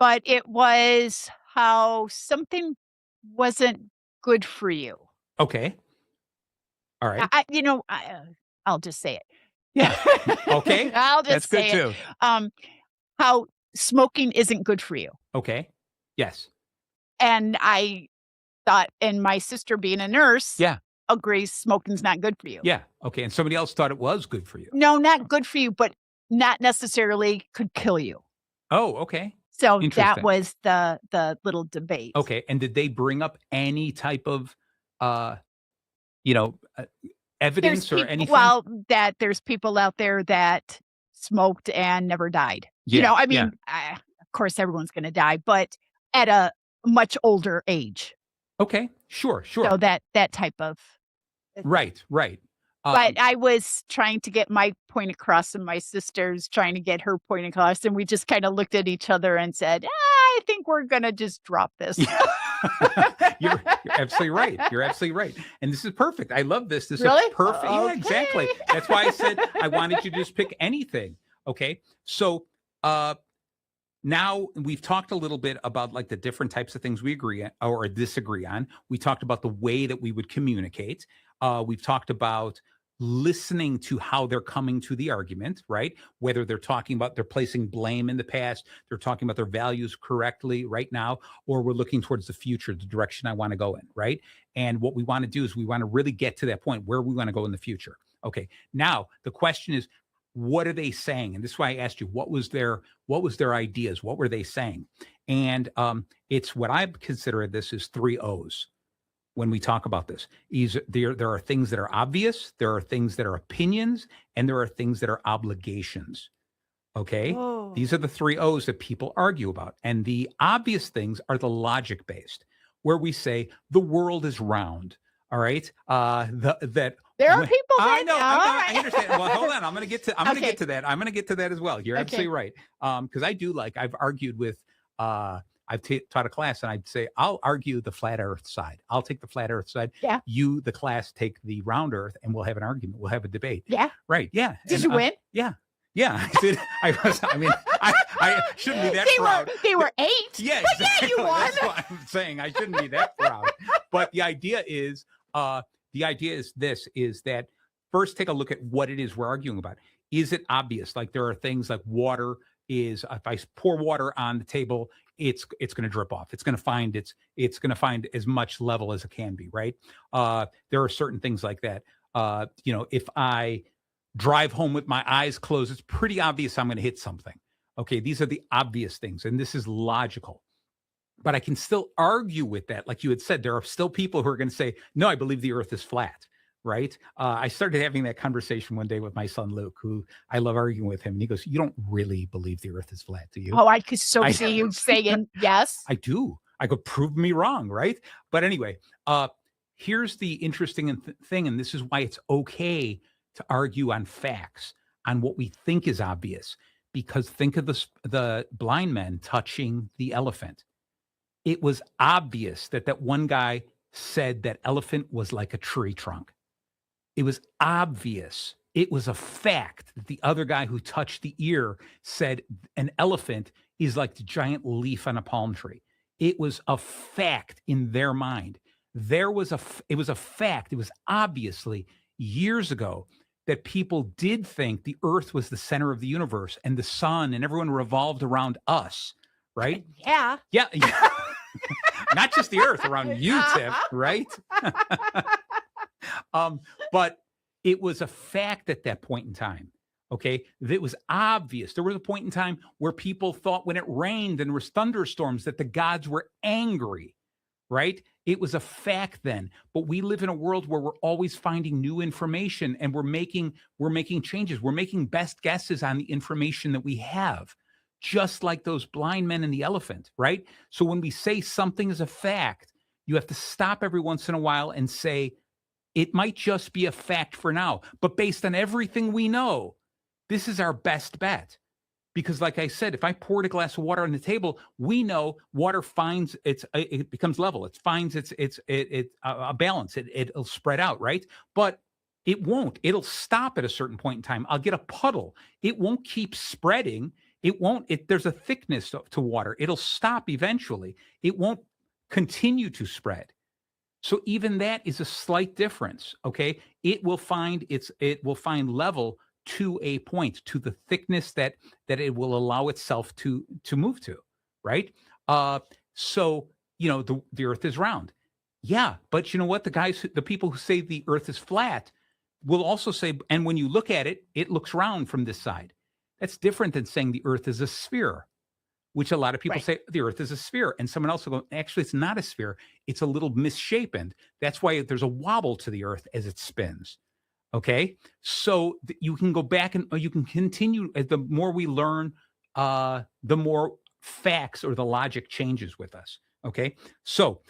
but it was how something wasn't good for you. Okay. All right. I'll just say it. Yeah. Okay. I'll That's just good say it. too. How smoking isn't good for you. Okay. Yes. And I thought, and my sister being a nurse Yeah. agrees smoking's not good for you. Yeah. Okay. And somebody else thought it was good for you. No, not good for you, but not necessarily could kill you. Oh, okay. So that Interesting. was the little debate. Okay. And did they bring up any type of, uh, you know, evidence or anything? Well, that there's people out there that smoked and never died. Yeah, I mean, of course, everyone's going to die, but at a much older age. Okay. Sure. So that type of. Right. But I was trying to get my point across, and my sister's trying to get her point across, and we just kind of looked at each other and said, I think we're going to just drop this. You're absolutely right. You're absolutely right. And this is perfect. I love this. This Really? is perfect. Yeah, Okay. exactly. That's why I said I wanted you to just pick anything. Okay. So now we've talked a little bit about like the different types of things we agree on or disagree on. We talked about the way that we would communicate. We've talked about listening to how they're coming to the argument, right? Whether they're talking about they're placing blame in the past, they're talking about their values correctly right now, or we're looking towards the future, the direction I want to go in, right? And what we want to do is we want to really get to that point where we want to go in the future. Okay. Now the question is, what are they saying? And this is why I asked you, what was their ideas? What were they saying? And it's what I consider this is 3 O's. When we talk about this, there are things that are obvious, there are things that are opinions, and there are things that are obligations. Okay. Oh. These are the 3 O's that people argue about. And the obvious things are the logic based, where we say the world is round. All right. That There are people that I know. I understand. Well, hold on. I'm going to get to that. I'm going to get to that as well. You're absolutely right. Because I've argued with I've taught a class and I'd say, I'll argue the flat earth side. I'll take the flat earth side. Yeah. You, the class, take the round earth and we'll have an argument. We'll have a debate. Yeah. Right. Yeah. Did you win? Yeah. Yeah. I did. I shouldn't be that proud. They were 8. Yeah. But Exactly. yeah, you won. That's what I'm saying. I shouldn't be that proud. But the idea is that first take a look at what it is we're arguing about. Is it obvious? Like there are things like water is, if I pour water on the table, it's going to drip off. It's going to find as much level as it can be, right? There are certain things like that. If I drive home with my eyes closed, it's pretty obvious I'm going to hit something. Okay, these are the obvious things, and this is logical. But I can still argue with that. Like you had said, there are still people who are going to say, no, I believe the earth is flat. Right. I started having that conversation one day with my son, Luke, who I love arguing with him. And he goes, you don't really believe the earth is flat, do you? Oh, I could so see you saying yes. I do. I could prove me wrong. Right. But anyway, here's the interesting thing. And this is why it's okay to argue on facts, on what we think is obvious, because think of the blind men touching the elephant. It was obvious that one guy said that elephant was like a tree trunk. It was obvious. It was a fact that the other guy who touched the ear said an elephant is like the giant leaf on a palm tree. It was a fact in their mind. It was a fact. It was obviously years ago that people did think the earth was the center of the universe and the sun and everyone revolved around us, right? Yeah. Yeah. Not just the earth around you, Tiff, right? But it was a fact at that point in time. Okay. It was obvious. There was a point in time where people thought when it rained and there was thunderstorms that the gods were angry, right? It was a fact then. But we live in a world where we're always finding new information and we're making changes. We're making best guesses on the information that we have, just like those blind men and the elephant, right? So when we say something is a fact, you have to stop every once in a while and say, it might just be a fact for now, but based on everything we know, this is our best bet Because like I said, if I poured a glass of water on the table, we know water finds it becomes level. It finds a balance. It'll spread out, right? But it won't. It'll stop at a certain point in time. I'll get a puddle. It won't keep spreading. It won't. There's a thickness to water. It'll stop eventually. It won't continue to spread. So even that is a slight difference. Okay, it will find level to a point, to the thickness that it will allow itself to move to, right? So the earth is round. Yeah, but you know what? The people who say the earth is flat will also say, and when you look at it, it looks round from this side. That's different than saying the earth is a sphere, which a lot of people say the earth is a sphere. And someone else will go, actually, it's not a sphere. It's a little misshapen. That's why there's a wobble to the earth as it spins. Okay, so you can go back and you can continue. As the more we learn, the more facts or the logic changes with us. Okay, so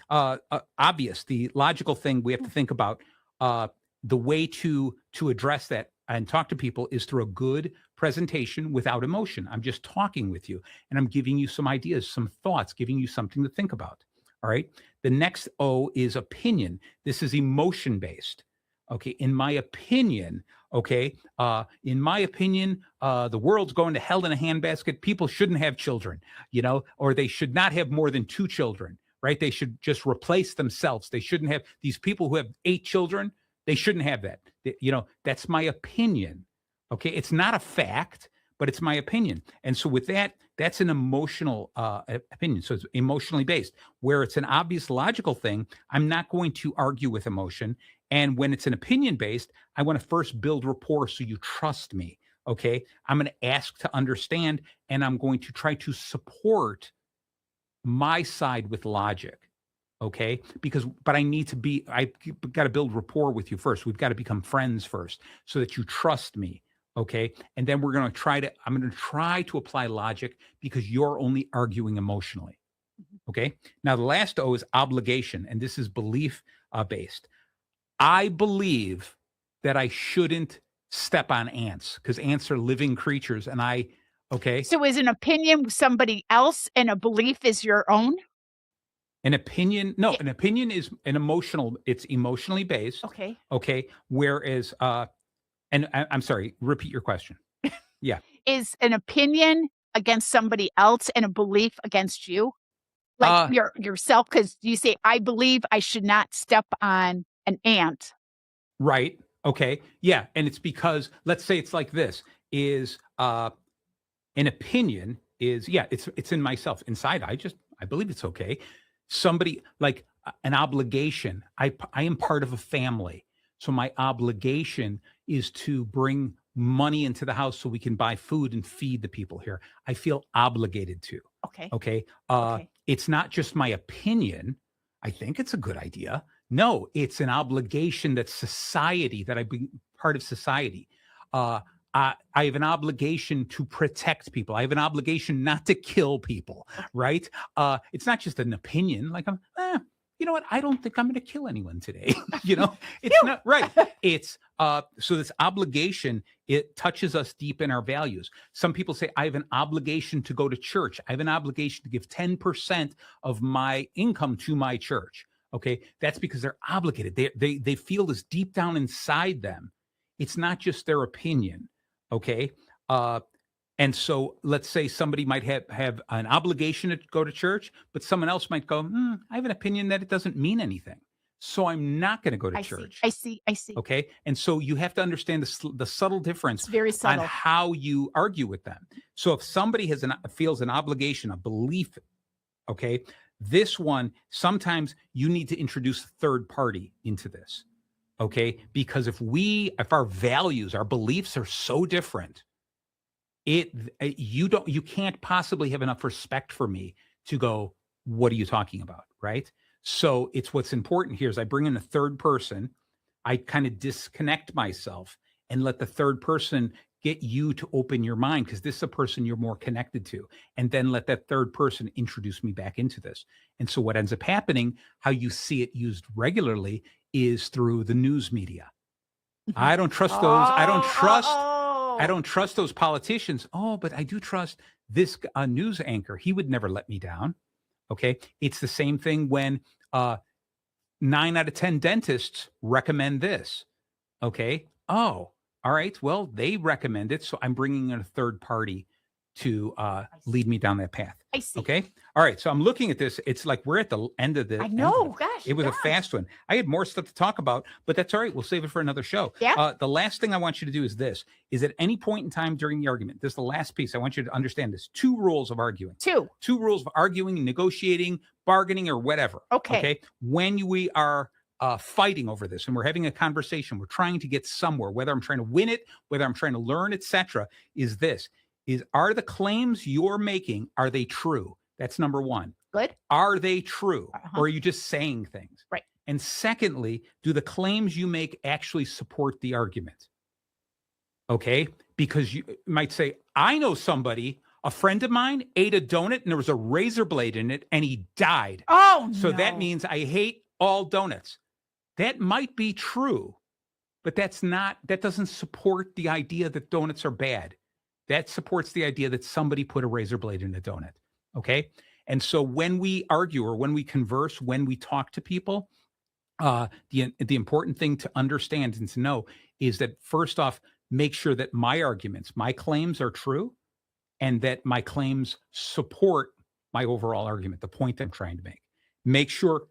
obvious, the logical thing we have to think about, the way to address that and talk to people is through a good presentation without emotion. I'm just talking with you and I'm giving you some ideas, some thoughts, giving you something to think about. All right, the next O is opinion. This is emotion based. Okay, in my opinion, the world's going to hell in a handbasket. People shouldn't have children, or they should not have more than 2 children, right? They should just replace themselves. They shouldn't have these people who have 8 children. They shouldn't have that. That's my opinion. Okay, it's not a fact, but it's my opinion. And so with that, that's an emotional opinion. So it's emotionally based. Where it's an obvious logical thing, I'm not going to argue with emotion. And when it's an opinion based, I want to first build rapport so you trust me. Okay, I'm going to ask to understand, and I'm going to try to support my side with logic. Okay, but I got to build rapport with you first. We've got to become friends first so that you trust me. Okay, and then I'm going to try to apply logic because you're only arguing emotionally. Okay, now the last O is obligation, and this is belief based. I believe that I shouldn't step on ants because ants are living creatures, and So is an opinion somebody else and a belief is your own? An opinion, no, an opinion is it's emotionally based. Okay. Okay. Whereas, and I'm sorry, repeat your question. Yeah. Is an opinion against somebody else and a belief against you? Like yourself, because you say, I believe I should not step on an ant. Right. Okay. Yeah. And it's because, let's say it's like this, is an opinion is, it's in myself. Inside, I believe it's okay. Somebody like an obligation. I am part of a family. So my obligation is to bring money into the house so we can buy food and feed the people here. I feel obligated to. Okay. Okay. It's not just my opinion. I think it's a good idea. No, it's an obligation that I be part of society. I have an obligation to protect people. I have an obligation not to kill people, right? It's not just an opinion. Like you know what? I don't think I'm going to kill anyone today. It's not right. It's so this obligation, it touches us deep in our values. Some people say, I have an obligation to go to church. I have an obligation to give 10% of my income to my church. Okay. That's because they're obligated. They feel this deep down inside them. It's not just their opinion. Okay. And so let's say somebody might have an obligation to go to church, but someone else might go, I have an opinion that it doesn't mean anything. So I'm not going to go to church. I see. Okay. And so you have to understand the subtle difference It's very subtle. on how you argue with them. So if somebody feels an obligation, a belief, okay, this one, sometimes you need to introduce a third party into this. Okay. Because if our values, our beliefs are so different, you can't possibly have enough respect for me to go, what are you talking about? Right. So what's important here is I bring in a third person. I kind of disconnect myself and let the third person get you to open your mind because this is a person you're more connected to. And then let that third person introduce me back into this. And so what ends up happening, how you see it used regularly is through the news media. I don't trust those. I don't trust I don't trust those politicians. Oh, but I do trust this news anchor. He would never let me down. Okay. It's the same thing when 9 out of 10 dentists recommend this. Okay. Oh, all right. Well, they recommend it. So I'm bringing in a third party to lead me down that path. I see. Okay. All right. So I'm looking at this. It's like we're at the end of the. I know. Gosh. It was a fast one. I had more stuff to talk about, but that's all right. We'll save it for another show. Yeah. The last thing I want you to do is this: is at any point in time during the argument, this is the last piece. I want you to understand this: 2 rules of arguing. 2 rules of arguing, negotiating, bargaining, or whatever. Okay. When we are fighting over this and we're having a conversation, we're trying to get somewhere, whether I'm trying to win it, whether I'm trying to learn, etc. Is this: are the claims you're making, are they true? That's number 1. Good. Are they true? Or are you just saying things? Right. And secondly, do the claims you make actually support the argument? Okay. Because you might say, I know somebody, a friend of mine ate a donut and there was a razor blade in it and he died. Oh, So no. that means I hate all donuts. That might be true, but that doesn't support the idea that donuts are bad. That supports the idea that somebody put a razor blade in a donut. Okay. And so when we argue or when we converse, when we talk to people, the important thing to understand and to know is that first off, make sure that my arguments, my claims are true and that my claims support my overall argument, the point I'm trying to make. Make sure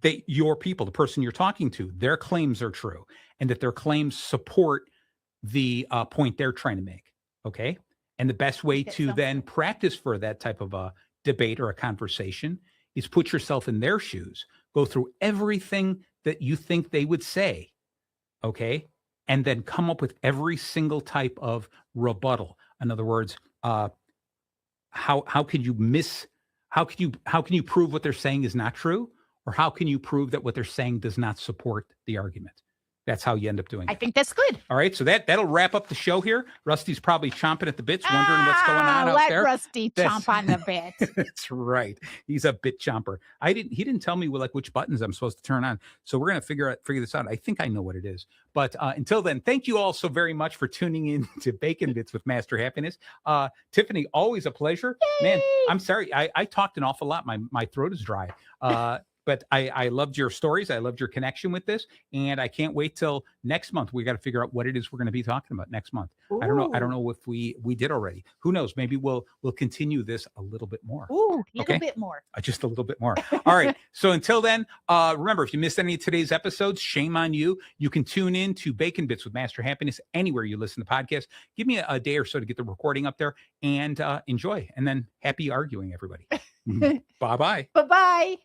that your people, the person you're talking to, their claims are true and that their claims support the point they're trying to make. Okay. And the best way to then practice for that type of a debate or a conversation is put yourself in their shoes, go through everything that you think they would say. Okay. And then come up with every single type of rebuttal. In other words, how can you prove what they're saying is not true? Or how can you prove that what they're saying does not support the argument? That's how you end up doing it. I think that's good. All right. So that'll wrap up the show here. Rusty's probably chomping at the bits, wondering what's going on out there. Let Rusty chomp on the bit. That's right. He's a bit chomper. He didn't tell me which buttons I'm supposed to turn on. So we're going to figure this out. I think I know what it is. But until then, thank you all so very much for tuning in to Bacon Bits with Master Happiness. Tiffany, always a pleasure. Yay! Man, I'm sorry. I talked an awful lot. My throat is dry. But I loved your stories. I loved your connection with this. And I can't wait till next month. We got to figure out what it is we're going to be talking about next month. Ooh. I don't know if we did already. Who knows? Maybe we'll continue this a little bit more. Ooh, a little bit more. Just a little bit more. All right. So until then, remember, if you missed any of today's episodes, shame on you. You can tune in to Bacon Bits with Master Happiness anywhere you listen to podcasts. Give me a day or so to get the recording up there and enjoy. And then happy arguing, everybody. Bye-bye. Bye-bye.